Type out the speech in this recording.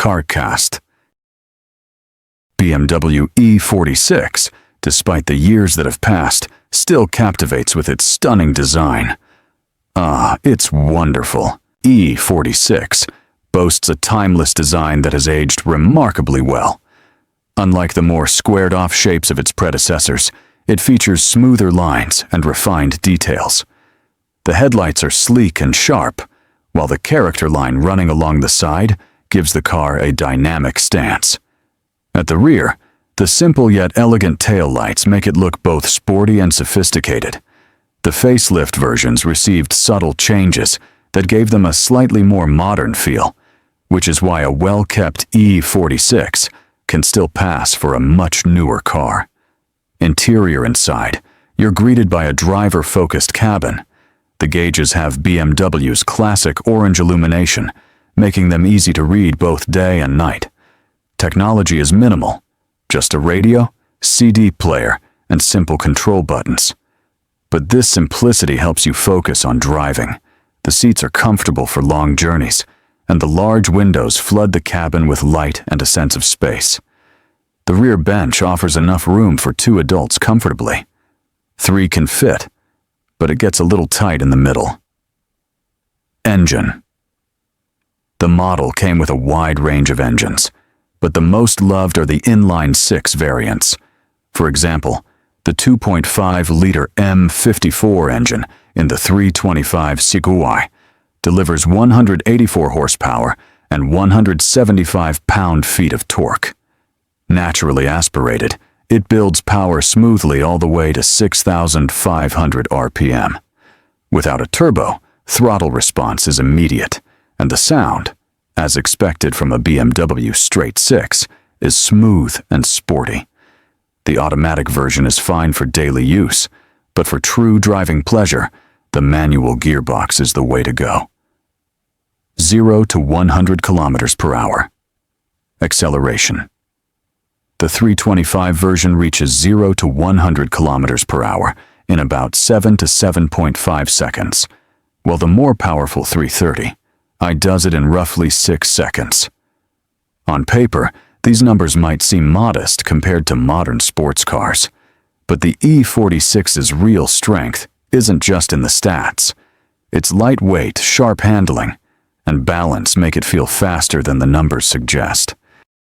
CarCast. BMW E46, despite the years that have passed, still captivates with its stunning design. It's wonderful. E46 boasts a timeless design that has aged remarkably well. Unlike the more squared-off shapes of its predecessors, it features smoother lines and refined details. The headlights are sleek and sharp, while the character line running along the side gives the car a dynamic stance. At the rear, the simple yet elegant taillights make it look both sporty and sophisticated. The facelift versions received subtle changes that gave them a slightly more modern feel, which is why a well-kept E46 can still pass for a much newer car. Interior inside, you're greeted by a driver-focused cabin. The gauges have BMW's classic orange illumination, making them easy to read both day and night. Technology is minimal, just a radio, CD player, and simple control buttons. But this simplicity helps you focus on driving. The seats are comfortable for long journeys, and the large windows flood the cabin with light and a sense of space. The rear bench offers enough room for 2 adults comfortably. 3 can fit, but it gets a little tight in the middle. Engine. The model came with a wide range of engines, but the most loved are the inline-6 variants. For example, the 2.5-liter M54 engine in the 325 Coupe delivers 184 horsepower and 175 pound-feet of torque. Naturally aspirated, it builds power smoothly all the way to 6,500 RPM. Without a turbo, throttle response is immediate, and the sound, as expected from a BMW straight 6, is smooth and sporty. The automatic version is fine for daily use, but for true driving pleasure, the manual gearbox is the way to go. 0 to 100 kilometers per hour. Acceleration. The 325 version reaches 0 to 100 kilometers per hour in about 7 to 7.5 seconds, while the more powerful 330 does it in roughly 6 seconds. On paper, these numbers might seem modest compared to modern sports cars, but the E46's real strength isn't just in the stats. Its lightweight, sharp handling and balance make it feel faster than the numbers suggest.